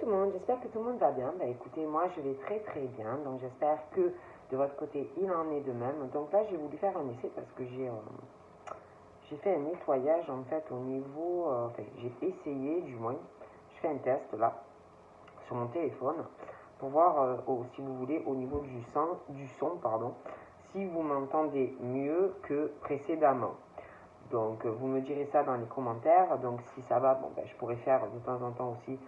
tout le monde, j'espère que tout le monde va bien. Écoutez, moi je vais très très bien, donc j'espère que de votre côté il en est de même. Donc là j'ai voulu faire un essai parce que j'ai fait un nettoyage en fait au niveau, j'ai essayé du moins, je fais un test là sur mon téléphone pour voir si vous voulez au niveau du son pardon, si vous m'entendez mieux que précédemment. Donc vous me direz ça dans les commentaires. Donc si ça va, je pourrais faire de temps en temps aussi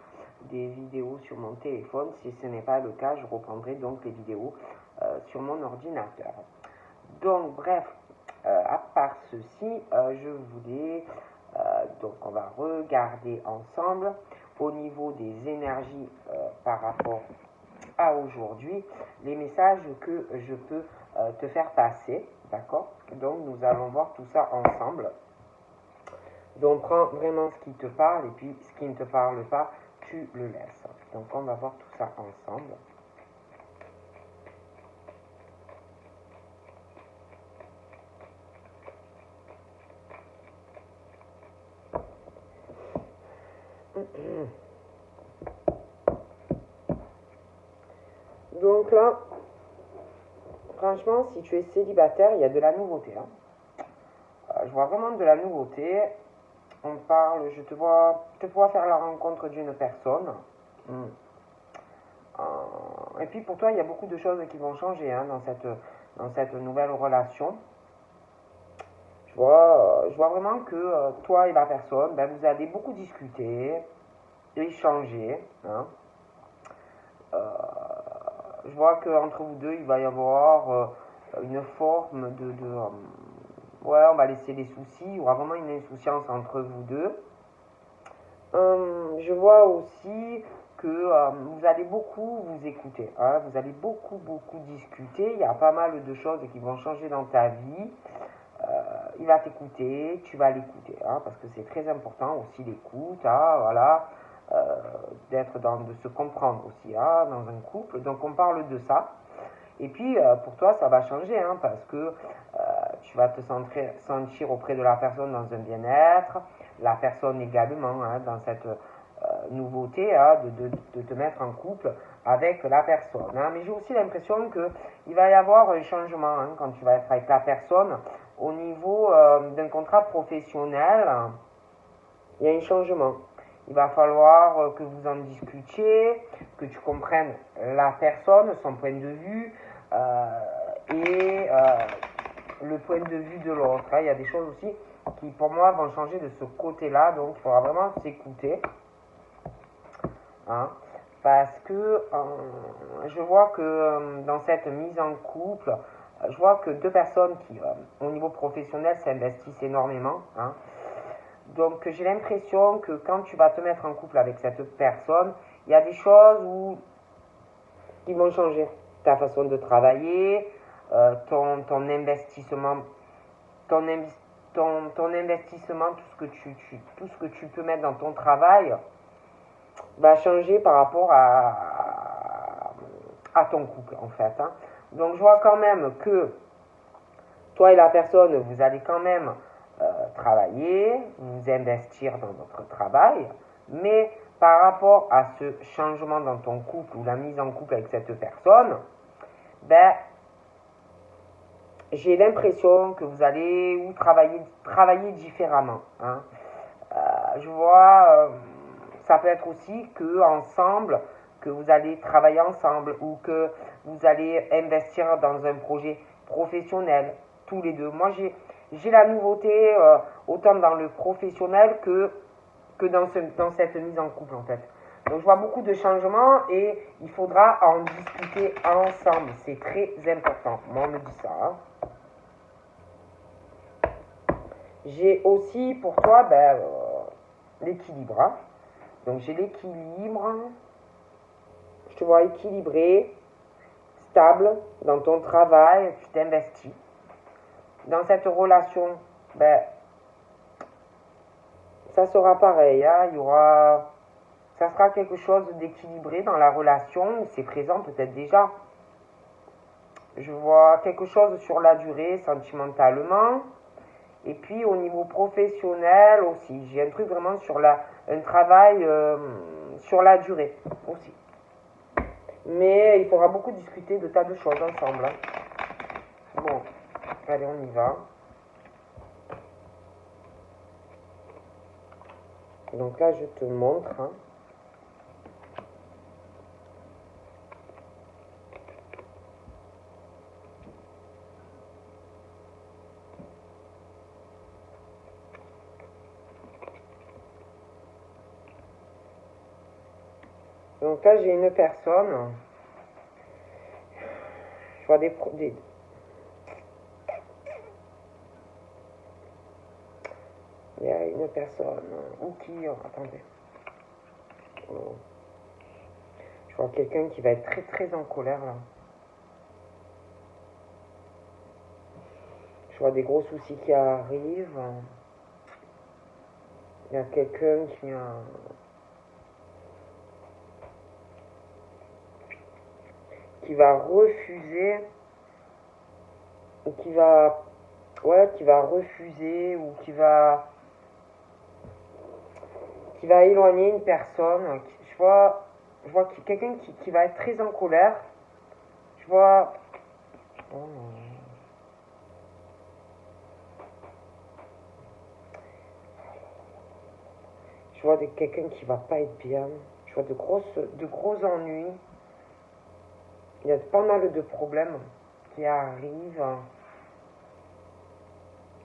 des vidéos sur mon téléphone. Si ce n'est pas le cas, je reprendrai donc les vidéos sur mon ordinateur. Donc bref, à part ceci, je voulais, donc on va regarder ensemble au niveau des énergies par rapport à aujourd'hui, les messages que je peux te faire passer, d'accord? Donc nous allons voir tout ça ensemble. Donc prends vraiment ce qui te parle et puis ce qui ne te parle pas, tu le laisses. Donc on va voir tout ça ensemble. Donc là, franchement, si tu es célibataire, il y a de la nouveauté. Je vois vraiment de la nouveauté. On parle, je te vois faire la rencontre d'une personne. Et puis pour toi, il y a beaucoup de choses qui vont changer dans cette nouvelle relation. Je vois vraiment que toi et la personne, vous allez beaucoup discuter, échanger. Je vois qu'entre vous deux, il va y avoir une forme ouais, on va laisser les soucis, il y aura vraiment une insouciance entre vous deux. Je vois aussi que vous allez beaucoup vous écouter, vous allez beaucoup discuter, il y a pas mal de choses qui vont changer dans ta vie. Il va t'écouter, tu vas l'écouter, parce que c'est très important aussi l'écoute, voilà, de se comprendre aussi dans un couple. Donc on parle de ça. Et puis pour toi ça va changer, parce que tu vas te sentir auprès de la personne dans un bien-être, la personne également dans cette nouveauté de te mettre en couple avec la personne. Mais j'ai aussi l'impression qu'il va y avoir un changement quand tu vas être avec la personne au niveau d'un contrat professionnel. Il y a un changement. Il va falloir que vous en discutiez, que tu comprennes la personne, son point de vue et le point de vue de l'autre. Il y a des choses aussi qui pour moi vont changer de ce côté-là, donc il faudra vraiment s'écouter. Parce que je vois que dans cette mise en couple, je vois que deux personnes qui, au niveau professionnel, s'investissent énormément. Donc j'ai l'impression que quand tu vas te mettre en couple avec cette personne, il y a des choses qui vont changer. Ta façon de travailler, ton investissement, ton investissement, tout ce que tu peux mettre dans ton travail va changer par rapport à ton couple en fait. Donc je vois quand même que toi et la personne, vous allez quand même travailler, vous investir dans votre travail, mais par rapport à ce changement dans ton couple ou la mise en couple avec cette personne, j'ai l'impression que vous allez travailler différemment. Je vois, ça peut être aussi que vous allez travailler ensemble ou que vous allez investir dans un projet professionnel, tous les deux. Moi, j'ai la nouveauté autant dans le professionnel que dans cette mise en couple en fait. Donc je vois beaucoup de changements et il faudra en discuter ensemble. C'est très important. Moi on me dit ça. J'ai aussi pour toi l'équilibre. Donc j'ai l'équilibre. Je te vois équilibré, stable dans ton travail, tu t'investis. Dans cette relation, ça sera pareil, ça sera quelque chose d'équilibré dans la relation, c'est présent peut-être déjà. Je vois quelque chose sur la durée, sentimentalement, et puis au niveau professionnel aussi. J'ai un truc vraiment un travail sur la durée. aussi. Mais il faudra beaucoup discuter de tas de choses ensemble. Hein. Bon, allez, on y va. Donc là, je te montre. Hein. Donc là, j'ai une personne. Je vois des il y a une personne. Ou qui... Attendez. Je vois quelqu'un qui va être très très en colère là. Je vois des gros soucis qui arrivent. Il y a quelqu'un qui va refuser, ou qui va refuser, ou qui va éloigner une personne. Je vois quelqu'un qui va être très en colère. Je vois... Oh. Je vois quelqu'un qui va pas être bien. Je vois de gros ennuis. Il y a pas mal de problèmes qui arrivent.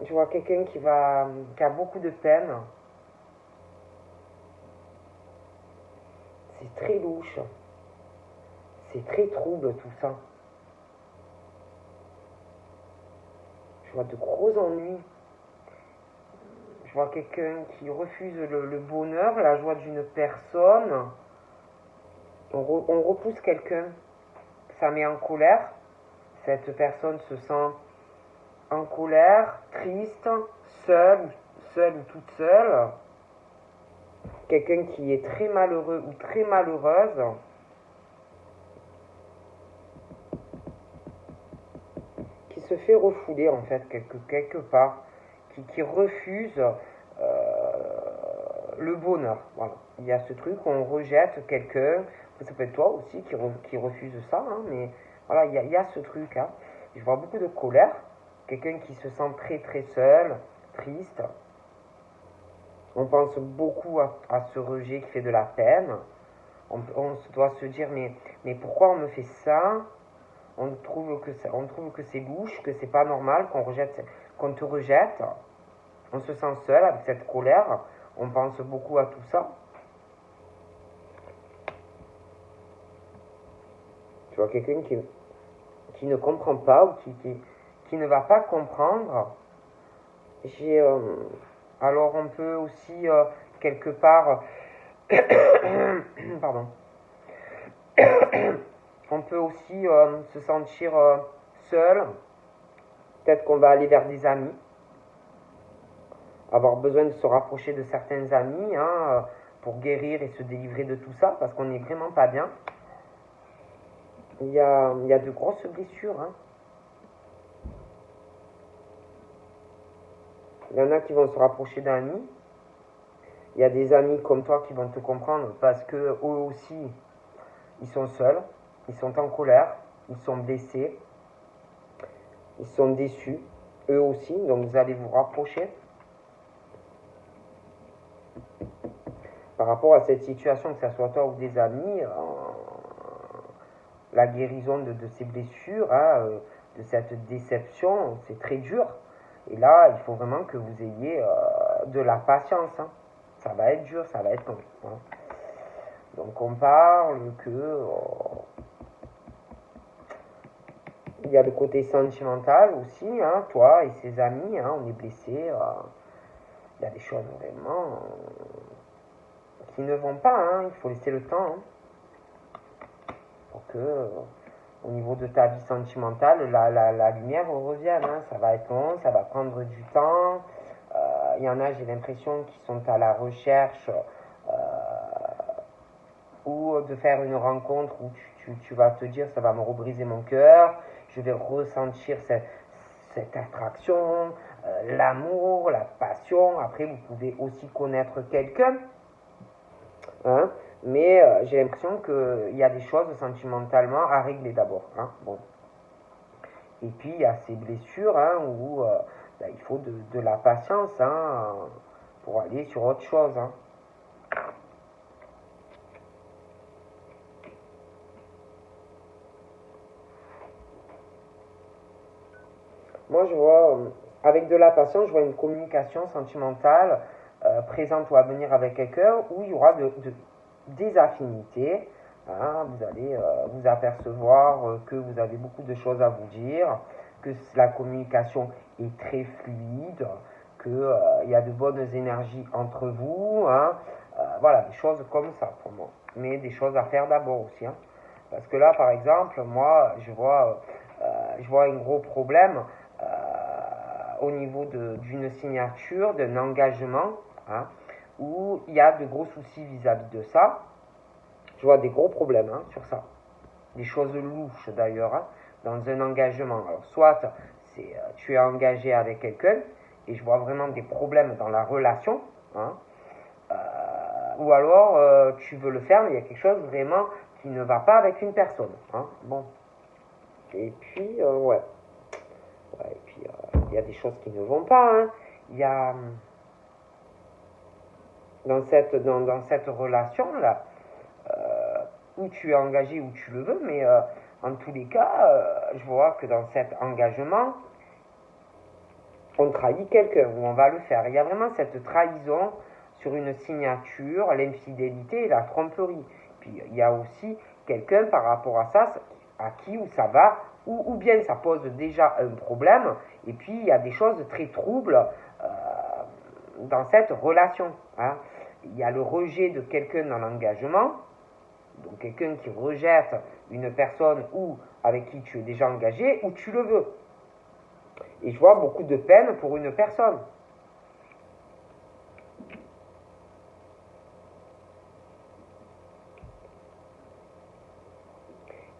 Je vois quelqu'un qui a beaucoup de peine. C'est très louche. C'est très trouble tout ça. Je vois de gros ennuis. Je vois quelqu'un qui refuse le bonheur, la joie d'une personne. On repousse quelqu'un. Ça met en colère. Cette personne se sent en colère, triste, seule ou toute seule. Quelqu'un qui est très malheureux ou très malheureuse. Qui se fait refouler en fait quelque part. Qui refuse le bonheur. Voilà. Il y a ce truc, on rejette quelqu'un. Ça peut être toi aussi qui refuse ça, hein, mais voilà, il y a ce truc. Hein. Je vois beaucoup de colère. Quelqu'un qui se sent très très seul, triste. On pense beaucoup à ce rejet qui fait de la peine. On doit se dire, mais pourquoi on me fait ça? On trouve que c'est louche, que c'est pas normal, qu'on te rejette. On se sent seul avec cette colère. On pense beaucoup à tout ça. Tu vois, quelqu'un qui ne comprend pas ou qui ne va pas comprendre. Alors on peut aussi quelque part pardon on peut aussi se sentir seul. Peut-être qu'on va aller vers des amis, avoir besoin de se rapprocher de certains amis hein, pour guérir et se délivrer de tout ça parce qu'on n'est vraiment pas bien. Il y a de grosses blessures hein. Il y en a qui vont se rapprocher d'amis. Il y a des amis comme toi qui vont te comprendre parce que eux aussi, ils sont seuls, ils sont en colère, ils sont blessés, ils sont déçus, eux aussi, donc vous allez vous rapprocher. Par rapport à cette situation, que ce soit toi ou des amis, la guérison de ces blessures, hein, de cette déception, c'est très dur. Et là, il faut vraiment que vous ayez de la patience. Hein. Ça va être dur, ça va être long. Hein. Donc on parle que il y a le côté sentimental aussi, hein, toi et ses amis, hein, on est blessé. Il y a des choses vraiment qui ne vont pas, hein, il faut laisser le temps hein, pour que au niveau de ta vie sentimentale, la lumière revienne. Hein, ça va être long, ça va prendre du temps. Il y en a, j'ai l'impression, qui sont à la recherche ou de faire une rencontre où tu vas te dire ça va me rebriser mon cœur, je vais ressentir cette attraction, l'amour, la passion. Après, vous pouvez aussi connaître quelqu'un hein, Mais j'ai l'impression qu'il y a des choses sentimentalement à régler d'abord. Hein. Bon. Et puis il y a ces blessures hein, où il faut de la patience hein, pour aller sur autre chose. Hein. Moi, je vois, avec de la patience, je vois une communication sentimentale présente ou à venir avec quelqu'un où il y aura des affinités. Hein, vous allez vous apercevoir que vous avez beaucoup de choses à vous dire, que la communication est très fluide, qu'il y a de bonnes énergies entre vous. Hein, voilà, des choses comme ça pour moi. Mais des choses à faire d'abord aussi. Hein, parce que là, par exemple, moi, je vois un gros problème au niveau d'une signature, d'un engagement, hein, où il y a de gros soucis vis-à-vis de ça. Je vois des gros problèmes hein, sur ça. Des choses louches d'ailleurs, hein, dans un engagement. Alors, soit tu es engagé avec quelqu'un, et je vois vraiment des problèmes dans la relation, hein, ou alors tu veux le faire, mais il y a quelque chose vraiment qui ne va pas avec une personne. Hein, bon. Et puis, ouais. Et puis, il y a des choses qui ne vont pas. Hein. Il y a dans cette relation-là, où tu es engagé, où tu le veux, mais en tous les cas, je vois que dans cet engagement, on trahit quelqu'un, ou on va le faire. Il y a vraiment cette trahison sur une signature, l'infidélité et la tromperie. Puis il y a aussi quelqu'un par rapport à ça, à qui où ça va, ou bien ça pose déjà un problème, et puis il y a des choses très troubles dans cette relation. Hein. Il y a le rejet de quelqu'un dans l'engagement, donc quelqu'un qui rejette une personne ou avec qui tu es déjà engagé, ou tu le veux. Et je vois beaucoup de peine pour une personne.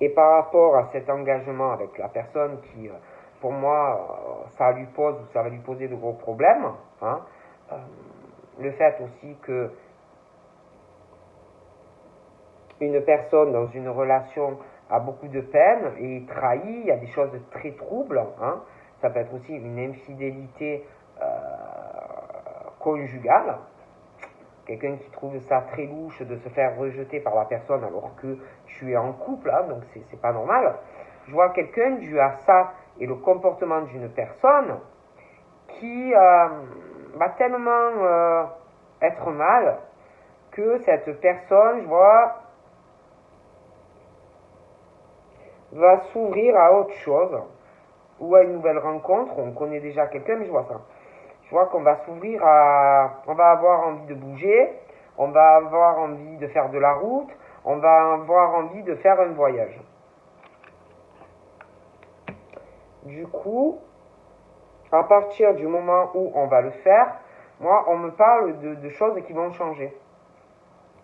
Et par rapport à cet engagement avec la personne qui, pour moi, ça lui pose ou ça va lui poser de gros problèmes, hein, le fait aussi que une personne dans une relation a beaucoup de peine et est trahie, il y a des choses très troubles, hein, ça peut être aussi une infidélité conjugale, quelqu'un qui trouve ça très louche de se faire rejeter par la personne alors que tu es en couple, hein, donc c'est pas normal. Je vois quelqu'un dû à ça et le comportement d'une personne qui va tellement être mal que cette personne, je vois, va s'ouvrir à autre chose ou à une nouvelle rencontre. On connaît déjà quelqu'un, mais je vois ça. Je vois qu'on va s'ouvrir à... On va avoir envie de bouger, on va avoir envie de faire de la route, on va avoir envie de faire un voyage. Du coup, à partir du moment où on va le faire, moi, on me parle de choses qui vont changer.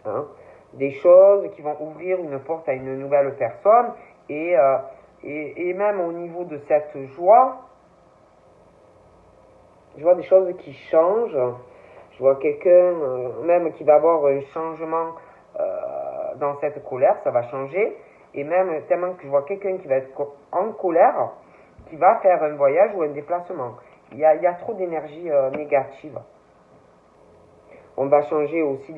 Hein, des choses qui vont ouvrir une porte à une nouvelle personne et même au niveau de cette joie, je vois des choses qui changent. Je vois quelqu'un même qui va avoir un changement dans cette colère, ça va changer. Et même tellement que je vois quelqu'un qui va être en colère, qui va faire un voyage ou un déplacement. Il y a trop d'énergie négative. On va changer aussi,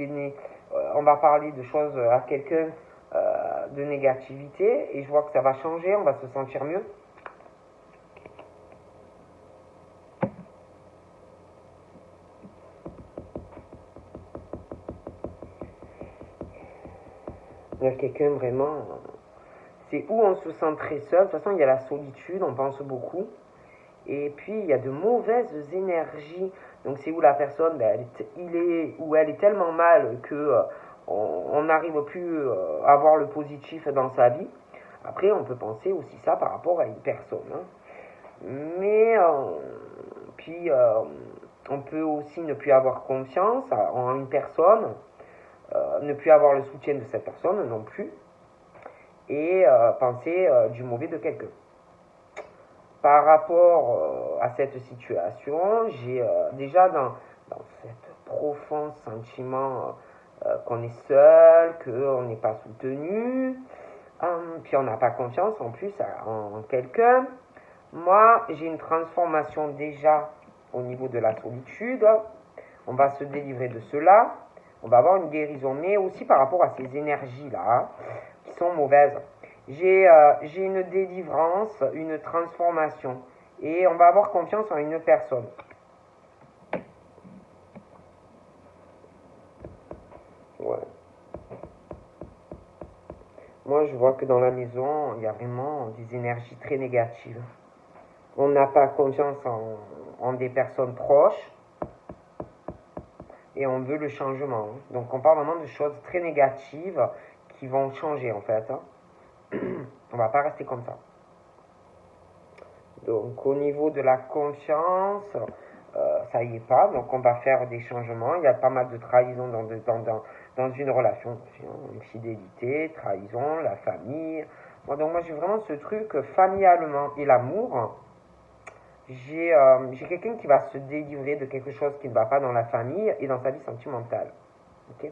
on va parler de choses à quelqu'un de négativité et je vois que ça va changer, on va se sentir mieux. Il y a quelqu'un vraiment... C'est où on se sent très seul. De toute façon, il y a la solitude, on pense beaucoup. Et puis, il y a de mauvaises énergies. Donc, c'est où la personne, il est, ou elle est tellement mal que on n'arrive plus à voir le positif dans sa vie. Après, on peut penser aussi ça par rapport à une personne. Hein. Mais, puis, on peut aussi ne plus avoir confiance en une personne, ne plus avoir le soutien de cette personne non plus, et penser du mauvais de quelqu'un. Par rapport à cette situation, j'ai déjà dans ce profond sentiment qu'on est seul, qu'on n'est pas soutenu, puis on n'a pas confiance en plus en quelqu'un. Moi, j'ai une transformation déjà au niveau de la solitude. On va se délivrer de cela. On va avoir une guérison, mais aussi par rapport à ces énergies-là, qui sont mauvaises. J'ai une délivrance, une transformation. Et on va avoir confiance en une personne. Ouais. Moi, je vois que dans la maison, il y a vraiment des énergies très négatives. On n'a pas confiance en des personnes proches et on veut le changement. Donc, on parle vraiment de choses très négatives qui vont changer en fait. On va pas rester comme ça. Donc, au niveau de la confiance, ça y est pas. Donc, on va faire des changements. Il y a pas mal de trahison dans une relation. Une fidélité, trahison, la famille. Donc, moi, j'ai vraiment ce truc familialement et l'amour. J'ai quelqu'un qui va se délivrer de quelque chose qui ne va pas dans la famille et dans sa vie sentimentale. Ok.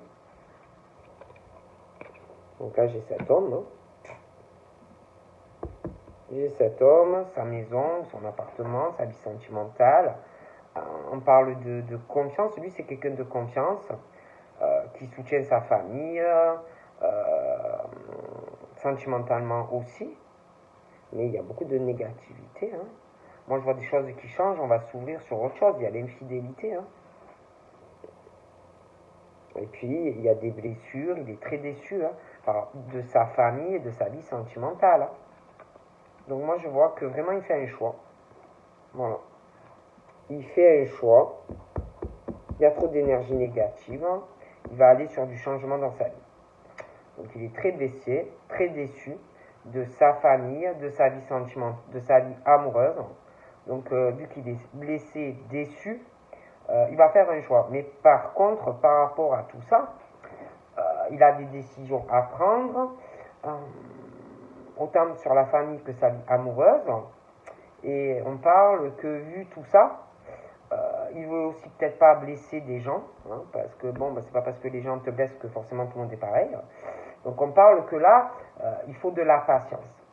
Donc là, j'ai cet homme. Hein. J'ai cet homme, sa maison, son appartement, sa vie sentimentale. On parle de confiance. Lui, c'est quelqu'un de confiance qui soutient sa famille, sentimentalement aussi. Mais il y a beaucoup de négativité. Hein. Moi, je vois des choses qui changent. On va s'ouvrir sur autre chose. Il y a l'infidélité. Hein. Et puis, il y a des blessures. Il est très déçu de sa famille et de sa vie sentimentale. Hein. Donc, moi, je vois que vraiment, il fait un choix. Voilà. Il fait un choix. Il y a trop d'énergie négative. Hein. Il va aller sur du changement dans sa vie. Donc, il est très blessé, très déçu de sa famille, de sa vie sentimentale, de sa vie amoureuse. Donc, vu qu'il est blessé, déçu, il va faire un choix. Mais par contre, par rapport à tout ça, il a des décisions à prendre, autant sur la famille que sa vie amoureuse. Et on parle que vu tout ça, il veut aussi peut-être pas blesser des gens, hein, parce que bon, c'est pas parce que les gens te blessent que forcément tout le monde est pareil. Donc on parle que là, il faut de la patience.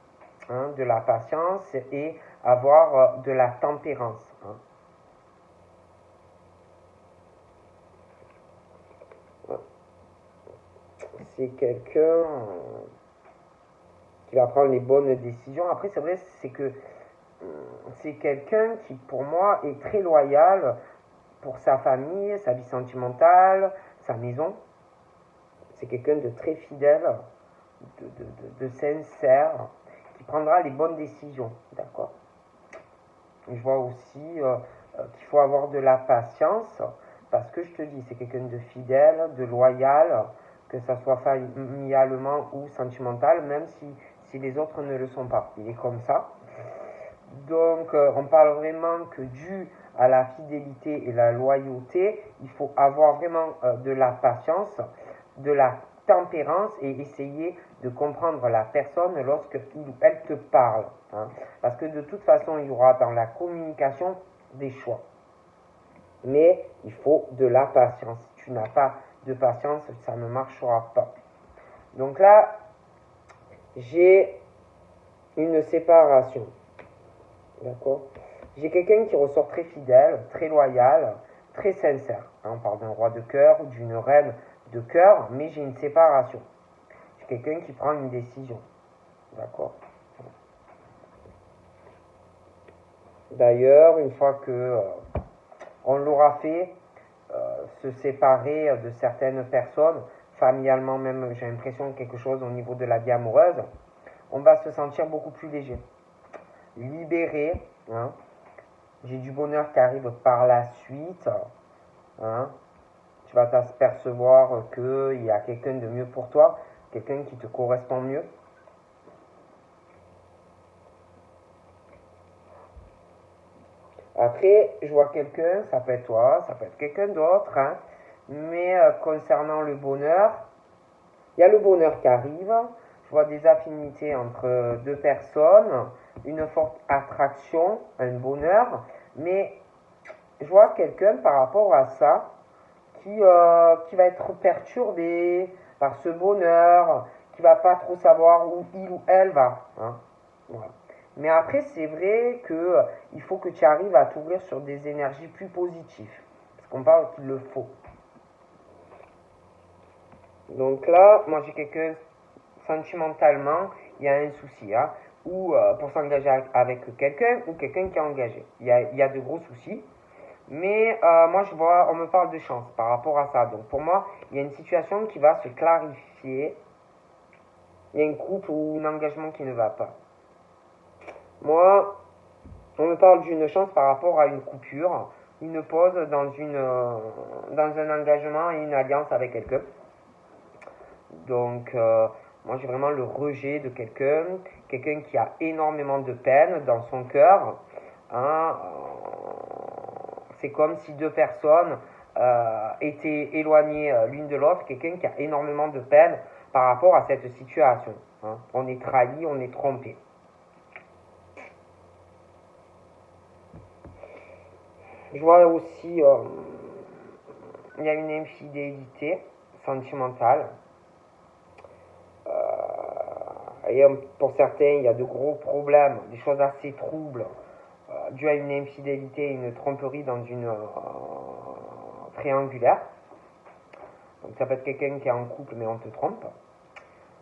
Hein, de la patience et avoir de la tempérance. Hein. C'est quelqu'un qui va prendre les bonnes décisions. Après, c'est vrai, c'est que c'est quelqu'un qui, pour moi, est très loyal pour sa famille, sa vie sentimentale, sa maison. C'est quelqu'un de très fidèle, de sincère, qui prendra les bonnes décisions. D'accord. Je vois aussi qu'il faut avoir de la patience, parce que je te dis, c'est quelqu'un de fidèle, de loyal, que ça soit familialement ou sentimental, même si les autres ne le sont pas. Il est comme ça. Donc, on parle vraiment que dû à la fidélité et la loyauté, il faut avoir vraiment de la patience, de la tempérance et essayer de comprendre la personne lorsqu'il ou elle te parle. Hein. Parce que de toute façon, il y aura dans la communication des choix. Mais il faut de la patience. Si tu n'as pas de patience, ça ne marchera pas. Donc là, j'ai une séparation. D'accord. J'ai quelqu'un qui ressort très fidèle, très loyal, très sincère. On parle d'un roi de cœur ou d'une reine de cœur, mais j'ai une séparation. J'ai quelqu'un qui prend une décision. D'accord. D'ailleurs, une fois que on l'aura fait, se séparer de certaines personnes, familialement même, j'ai l'impression que quelque chose au niveau de la vie amoureuse, on va se sentir beaucoup plus léger. Libéré, hein. J'ai du bonheur qui arrive par la suite, hein. Tu vas t'apercevoir qu'il y a quelqu'un de mieux pour toi, quelqu'un qui te correspond mieux. Après, je vois quelqu'un, ça peut être toi, ça peut être quelqu'un d'autre, hein, mais concernant le bonheur, il y a le bonheur qui arrive, je vois des affinités entre deux personnes, une forte attraction, un bonheur, mais je vois quelqu'un par rapport à ça qui va être perturbé par ce bonheur, qui va pas trop savoir où il ou elle va. Hein. Voilà. Mais après, c'est vrai que il faut que tu arrives à t'ouvrir sur des énergies plus positives. Parce qu'on parle qu'il le faut. Donc là, moi j'ai quelqu'un, sentimentalement, il y a un souci. Hein, ou pour s'engager avec quelqu'un, ou quelqu'un qui est engagé. Il y a de gros soucis. Mais moi, je vois, on me parle de chance par rapport à ça. Donc pour moi, il y a une situation qui va se clarifier. Il y a un couple ou un engagement qui ne va pas. Moi, on me parle d'une chance par rapport à une coupure, une pause dans un engagement et une alliance avec quelqu'un. Donc, moi, j'ai vraiment le rejet de quelqu'un qui a énormément de peine dans son cœur. Hein, c'est comme si deux personnes étaient éloignées l'une de l'autre, quelqu'un qui a énormément de peine par rapport à cette situation. Hein. On est trahi, on est trompé. Je vois aussi, il y a une infidélité sentimentale. Et pour certains, il y a de gros problèmes, des choses assez troubles, dues à une infidélité et une tromperie dans une triangulaire. Donc ça peut être quelqu'un qui est en couple mais on te trompe.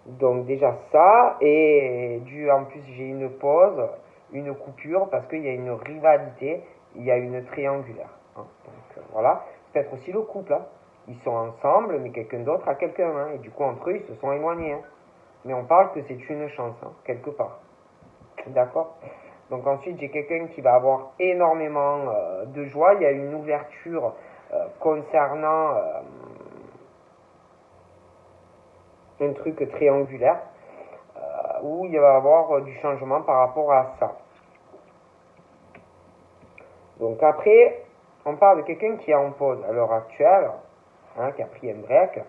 Donc déjà ça, et dû en plus j'ai une pause, une coupure, parce qu'il y a une rivalité, il y a une triangulaire. Hein. Donc voilà, peut-être aussi le couple. Hein. Ils sont ensemble, mais quelqu'un d'autre a quelqu'un. Hein. Et du coup, entre eux, ils se sont éloignés. Hein. Mais on parle que c'est une chance, hein, quelque part. D'accord. Donc ensuite, j'ai quelqu'un qui va avoir énormément de joie. Il y a une ouverture concernant un truc triangulaire où il va y avoir du changement par rapport à ça. Donc après, on parle de quelqu'un qui est en pause à l'heure actuelle, hein, qui a pris un break,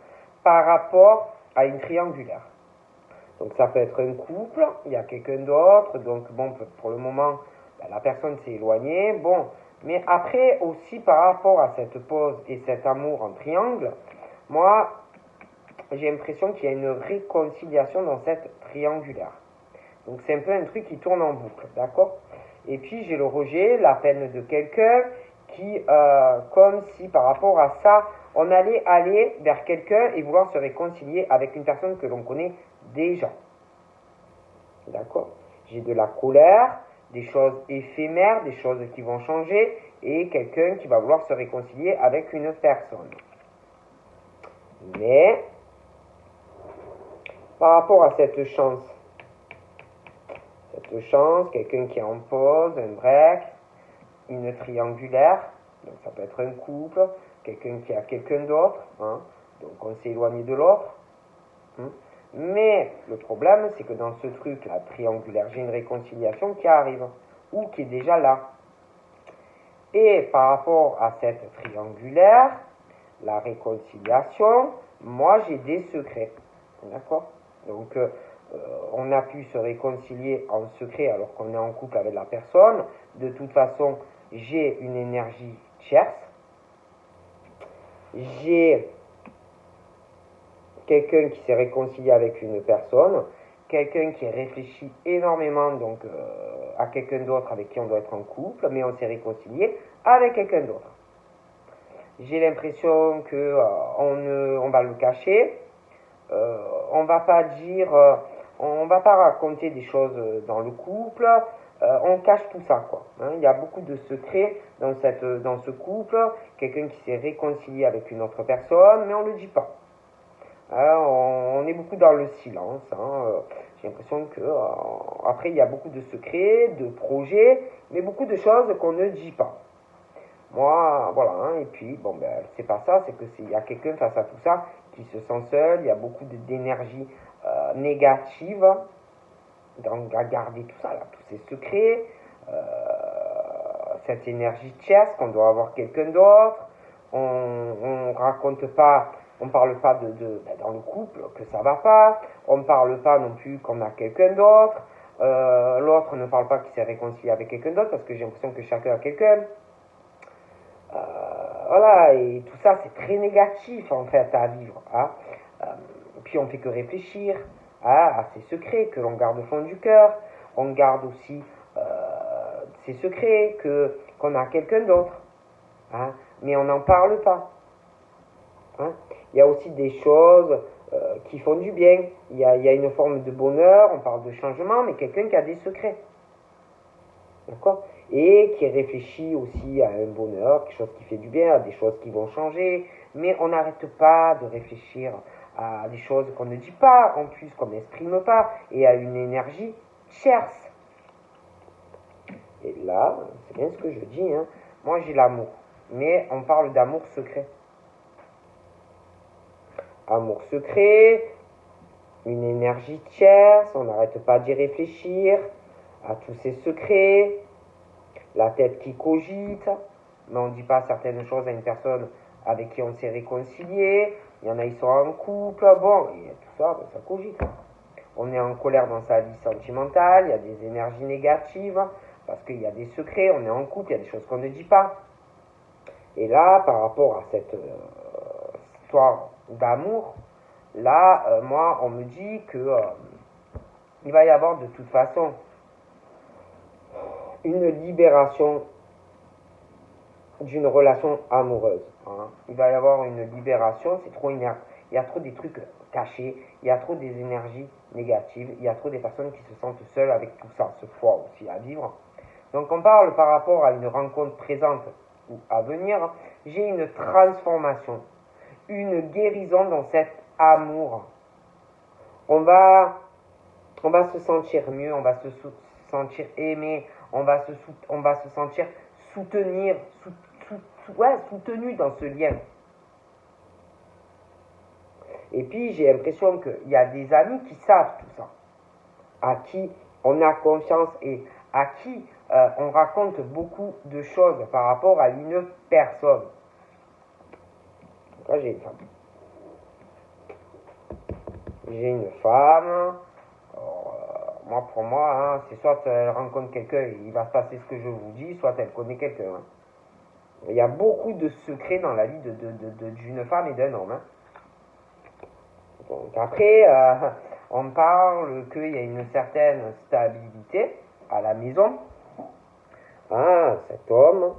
par rapport à une triangulaire. Donc ça peut être un couple, il y a quelqu'un d'autre, donc bon, pour le moment, la personne s'est éloignée, bon, mais après aussi par rapport à cette pause et cet amour en triangle, moi, j'ai l'impression qu'il y a une réconciliation dans cette triangulaire. Donc c'est un peu un truc qui tourne en boucle, d'accord? Et puis j'ai le rejet, la peine de quelqu'un qui, comme si par rapport à ça, on allait aller vers quelqu'un et vouloir se réconcilier avec une personne que l'on connaît déjà. D'accord? J'ai de la colère, des choses éphémères, des choses qui vont changer, et quelqu'un qui va vouloir se réconcilier avec une personne. Mais, par rapport à cette chance, quelqu'un qui est en pause, un break, une triangulaire, donc ça peut être un couple, quelqu'un qui a quelqu'un d'autre, hein, donc on s'est éloigné de l'autre. Hein. Mais le problème, c'est que dans ce truc, la triangulaire, j'ai une réconciliation qui arrive, ou qui est déjà là. Et par rapport à cette triangulaire, la réconciliation, moi j'ai des secrets. D'accord? Donc on a pu se réconcilier en secret alors qu'on est en couple avec la personne. De toute façon, j'ai une énergie tierce. J'ai quelqu'un qui s'est réconcilié avec une personne, quelqu'un qui réfléchit énormément donc à quelqu'un d'autre avec qui on doit être en couple, mais on s'est réconcilié avec quelqu'un d'autre. J'ai l'impression que on va le cacher, on va pas dire, on va pas raconter des choses dans le couple, on cache tout ça quoi. Hein. Il y a beaucoup de secrets dans ce couple, quelqu'un qui s'est réconcilié avec une autre personne, mais on le dit pas. Alors, on est beaucoup dans le silence. Hein. J'ai l'impression que après il y a beaucoup de secrets, de projets, mais beaucoup de choses qu'on ne dit pas. Moi, voilà. Hein, et puis bon ben c'est pas ça, c'est que il y a quelqu'un face à tout ça qui se sent seul. Il y a beaucoup d'énergie négative. Donc à garder tout ça là, tous ces secrets, cette énergie tierce qu'on doit avoir quelqu'un d'autre. On raconte pas. On ne parle pas dans le couple que ça va pas. On ne parle pas non plus qu'on a quelqu'un d'autre. L'autre ne parle pas qu'il s'est réconcilié avec quelqu'un d'autre parce que j'ai l'impression que chacun a quelqu'un. Voilà, et tout ça, c'est très négatif, en fait, à vivre. Hein. Puis on fait que réfléchir à ces secrets que l'on garde au fond du cœur. On garde aussi ces secrets qu'on a quelqu'un d'autre. Hein, mais on n'en parle pas. Hein. Il y a aussi des choses qui font du bien. Il y a une forme de bonheur, on parle de changement, mais quelqu'un qui a des secrets. D'accord? Et qui réfléchit aussi à un bonheur, quelque chose qui fait du bien, à des choses qui vont changer. Mais on n'arrête pas de réfléchir à des choses qu'on ne dit pas, en plus qu'on n'exprime pas, et à une énergie tierce. Et là, c'est bien ce que je dis, hein. Moi j'ai l'amour, mais on parle d'amour secret. Amour secret, une énergie tierce, on n'arrête pas d'y réfléchir, à tous ces secrets, la tête qui cogite, mais on ne dit pas certaines choses à une personne avec qui on s'est réconcilié, il y en a ils sont en couple, bon, et tout ça, ben, ça cogite. On est en colère dans sa vie sentimentale, il y a des énergies négatives, parce qu'il y a des secrets, on est en couple, il y a des choses qu'on ne dit pas. Et là, par rapport à cette histoire d'amour, là, moi, on me dit que il va y avoir de toute façon une libération d'une relation amoureuse. Hein. Il va y avoir une libération, c'est trop inerte. Il y a trop des trucs cachés, il y a trop des énergies négatives, il y a trop des personnes qui se sentent seules avec tout ça, ce poids aussi à vivre. Donc on parle par rapport à une rencontre présente ou à venir, j'ai une transformation, une guérison dans cet amour. On va se sentir mieux, on va se sentir aimé, on va se sentir soutenu dans ce lien. Et puis j'ai l'impression qu'il y a des amis qui savent tout ça, à qui on a confiance et à qui on raconte beaucoup de choses par rapport à une personne. Donc là j'ai une femme. J'ai une femme. Alors, pour moi, hein, c'est soit elle rencontre quelqu'un et il va se passer ce que je vous dis, soit elle connaît quelqu'un. Hein. Il y a beaucoup de secrets dans la vie d'une femme et d'un homme. Hein. Donc après, on parle qu'il y a une certaine stabilité à la maison. Hein, cet homme,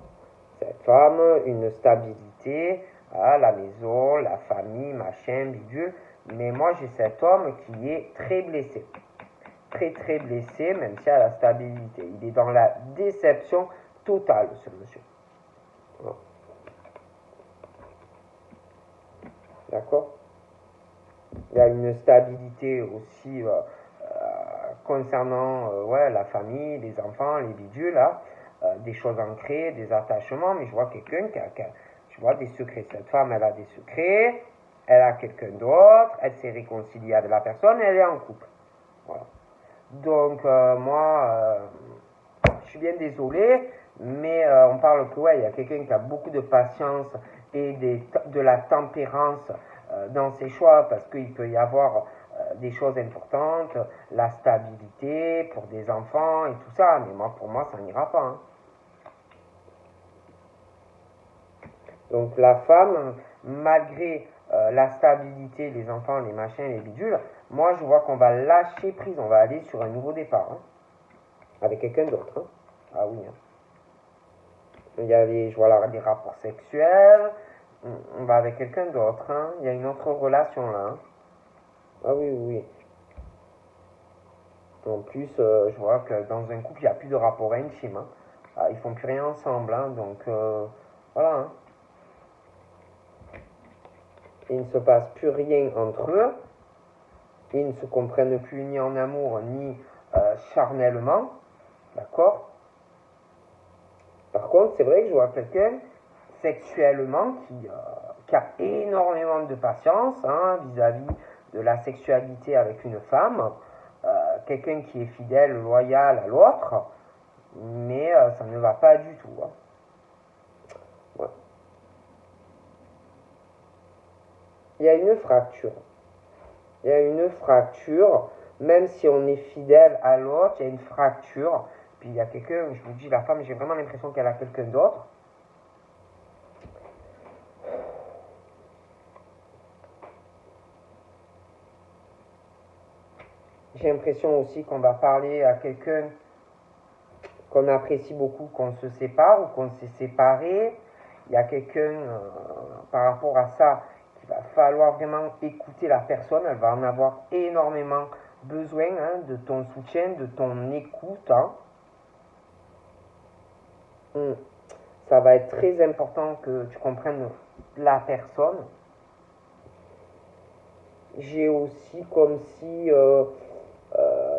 cette femme, une stabilité à la maison, la famille, machin, bidule. Mais moi, j'ai cet homme qui est très blessé. Très, très blessé, même s'il a la stabilité. Il est dans la déception totale, ce monsieur. D'accord? Il y a une stabilité aussi concernant la famille, les enfants, les bidules, là, des choses ancrées, des attachements, mais je vois quelqu'un je vois des secrets. Cette femme, elle a des secrets, elle a quelqu'un d'autre, elle s'est réconciliée avec la personne, elle est en couple. Voilà. Donc, moi, je suis bien désolé, mais on parle que, il y a quelqu'un qui a beaucoup de patience et de la tempérance dans ses choix, parce qu'il peut y avoir des choses importantes, la stabilité pour des enfants et tout ça, mais pour moi, ça n'ira pas. Hein. Donc, la femme, malgré la stabilité, les enfants, les machins, les bidules, moi, je vois qu'on va lâcher prise, on va aller sur un nouveau départ, hein, avec quelqu'un d'autre. Hein. Ah oui. Hein. Il y a je vois des rapports sexuels, on va avec quelqu'un d'autre. Hein. Il y a une autre relation là. Hein. Ah oui, oui. En plus, je vois que dans un couple, il n'y a plus de rapport intime. Hein. Ah, ils font plus rien ensemble. Hein. Donc, voilà. Hein. Il ne se passe plus rien entre eux. Ils ne se comprennent plus ni en amour, ni charnellement. D'accord? Par contre, c'est vrai que je vois quelqu'un sexuellement qui a énormément de patience hein, vis-à-vis de la sexualité avec une femme. Quelqu'un qui est fidèle, loyal à l'autre, mais ça ne va pas du tout. Hein. Ouais. Il y a une fracture. Il y a une fracture, même si on est fidèle à l'autre, il y a une fracture. Puis il y a quelqu'un, je vous dis, la femme, j'ai vraiment l'impression qu'elle a quelqu'un d'autre. J'ai l'impression aussi qu'on va parler à quelqu'un qu'on apprécie beaucoup, qu'on se sépare ou qu'on s'est séparé. Il y a quelqu'un par rapport à ça qu'il va falloir vraiment écouter la personne. Elle va en avoir énormément besoin hein, de ton soutien, de ton écoute. Hein. Ça va être très important que tu comprennes la personne. J'ai aussi comme si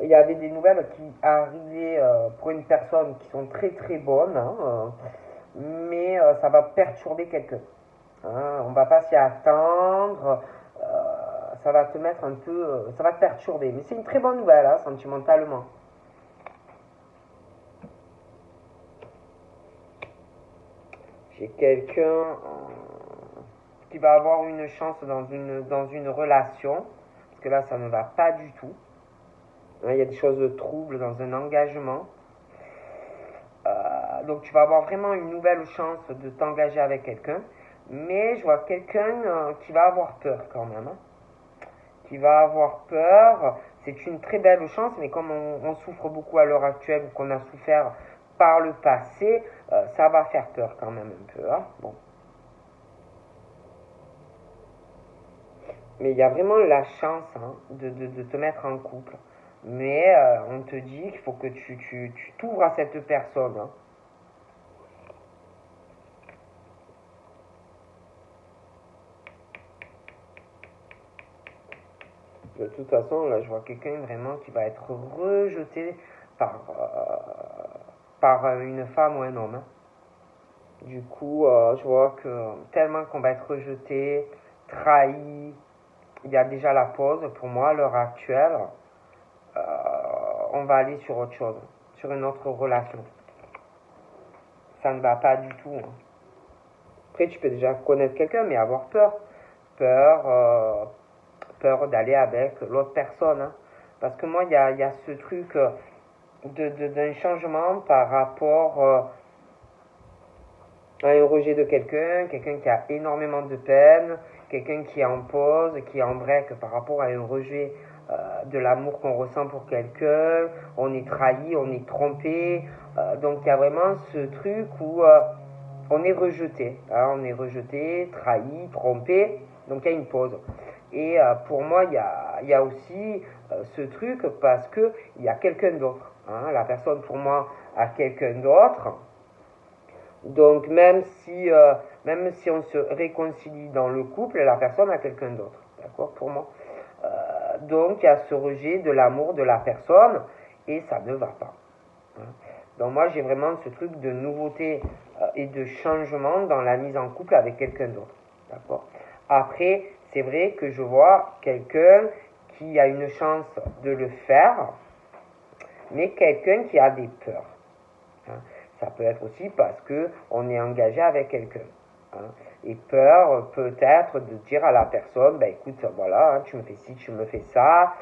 il y avait des nouvelles qui arrivaient pour une personne qui sont très très bonnes, hein, mais ça va perturber quelqu'un. Hein, on va pas s'y attendre, ça va te mettre un peu, ça va te perturber. Mais c'est une très bonne nouvelle, hein, sentimentalement. J'ai quelqu'un qui va avoir une chance dans une relation, parce que là ça ne va pas du tout. Hein, il y a des choses de troubles dans un engagement. Donc tu vas avoir vraiment une nouvelle chance de t'engager avec quelqu'un. Mais je vois quelqu'un qui va avoir peur quand même. Hein. Qui va avoir peur. C'est une très belle chance, mais comme on souffre beaucoup à l'heure actuelle, ou qu'on a souffert par le passé, ça va faire peur quand même un peu. Hein. Bon. Mais il y a vraiment la chance hein, de te mettre en couple. Mais on te dit qu'il faut que tu t'ouvres à cette personne. Hein. De toute façon, là, je vois quelqu'un vraiment qui va être rejeté par une femme ou un homme. Hein. Du coup, je vois que tellement qu'on va être rejeté, trahi, il y a déjà la pause pour moi à l'heure actuelle. Euh, on va aller sur autre chose, sur une autre relation. Ça ne va pas du tout. Hein. Après, tu peux déjà connaître quelqu'un, mais avoir peur. Peur d'aller avec l'autre personne. Hein. Parce que moi, il y a ce truc d'un changement par rapport à un rejet de quelqu'un qui a énormément de peine, quelqu'un qui est en pause, qui est en break par rapport à un rejet de l'amour qu'on ressent pour quelqu'un, on est trahi, on est trompé, donc il y a vraiment ce truc où on est rejeté, hein, on est rejeté, trahi, trompé, donc il y a une pause. Et pour moi, il y a aussi ce truc parce qu'il y a quelqu'un d'autre. Hein, la personne pour moi a quelqu'un d'autre. Donc même si on se réconcilie dans le couple, la personne a quelqu'un d'autre. D'accord pour moi. Donc il y a ce rejet de l'amour de la personne et ça ne va pas. Hein. Donc moi j'ai vraiment ce truc de nouveauté et de changement dans la mise en couple avec quelqu'un d'autre. D'accord. Après, c'est vrai que je vois quelqu'un qui a une chance de le faire, mais quelqu'un qui a des peurs. Hein. Ça peut être aussi parce qu'on est engagé avec quelqu'un. Hein. Et peur peut-être de dire à la personne, ben écoute, voilà, hein, tu me fais ci, tu me fais ça.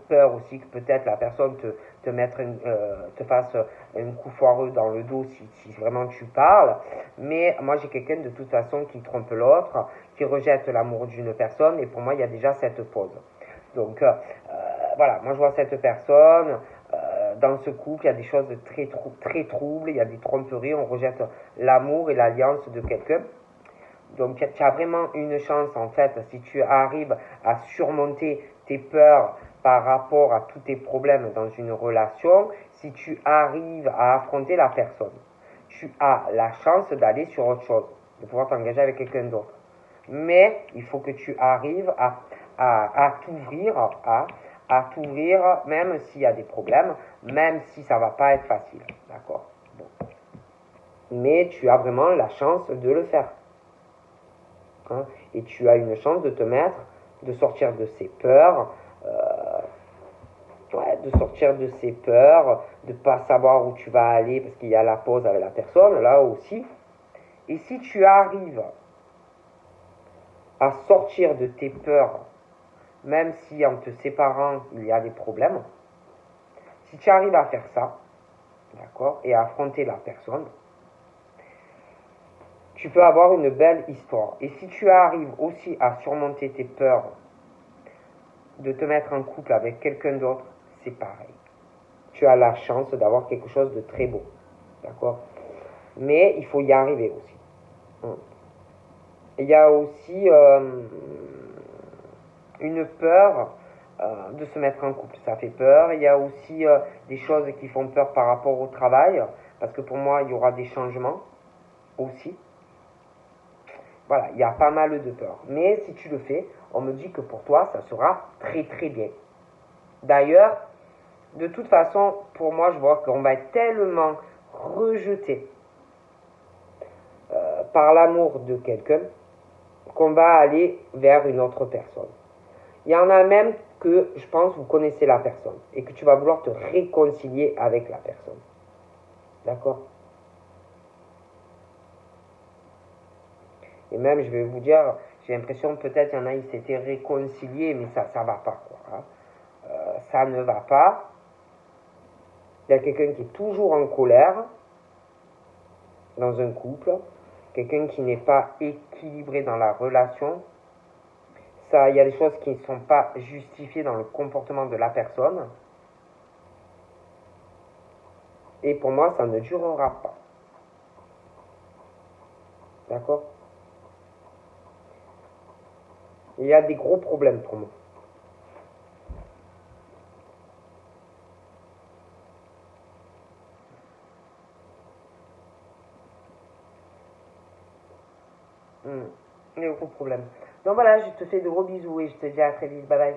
Peur aussi que peut-être la personne te fasse un coup foireux dans le dos si vraiment tu parles. Mais moi j'ai quelqu'un de toute façon qui trompe l'autre, qui rejette l'amour d'une personne, et pour moi il y a déjà cette pause. Donc voilà, moi je vois cette personne, dans ce couple, il y a des choses très troubles, il y a des tromperies, on rejette l'amour et l'alliance de quelqu'un. Donc tu as vraiment une chance en fait, si tu arrives à surmonter tes peurs par rapport à tous tes problèmes dans une relation, si tu arrives à affronter la personne, tu as la chance d'aller sur autre chose, de pouvoir t'engager avec quelqu'un d'autre. Mais il faut que tu arrives à t'ouvrir, même s'il y a des problèmes, même si ça va pas être facile. D'accord. Bon. Mais tu as vraiment la chance de le faire. Hein, et tu as une chance de te mettre, de sortir de ces peurs, de sortir de ces peurs, de pas savoir où tu vas aller parce qu'il y a la pause avec la personne, là aussi. Et si tu arrives à sortir de tes peurs, même si en te séparant, il y a des problèmes, si tu arrives à faire ça, d'accord, et à affronter la personne, tu peux avoir une belle histoire. Et si tu arrives aussi à surmonter tes peurs de te mettre en couple avec quelqu'un d'autre, c'est pareil. Tu as la chance d'avoir quelque chose de très beau. D'accord? Mais il faut y arriver aussi. Il y a aussi une peur de se mettre en couple. Ça fait peur. Il y a aussi des choses qui font peur par rapport au travail. Parce que pour moi, il y aura des changements aussi. Voilà, il y a pas mal de peur. Mais si tu le fais, on me dit que pour toi, ça sera très très bien. D'ailleurs, de toute façon, pour moi, je vois qu'on va être tellement rejeté par l'amour de quelqu'un qu'on va aller vers une autre personne. Il y en a même que, je pense, vous connaissez la personne et que tu vas vouloir te réconcilier avec la personne. D'accord? Et même, je vais vous dire, j'ai l'impression peut-être il y en a, ils s'étaient réconciliés, mais ça va pas, quoi. Hein. Ça ne va pas. Il y a quelqu'un qui est toujours en colère dans un couple, quelqu'un qui n'est pas équilibré dans la relation. Ça, il y a des choses qui ne sont pas justifiées dans le comportement de la personne. Et pour moi, ça ne durera pas. D'accord? Il y a des gros problèmes pour moi. Des gros problèmes. Donc voilà, je te fais de gros bisous et je te dis à très vite. Bye bye.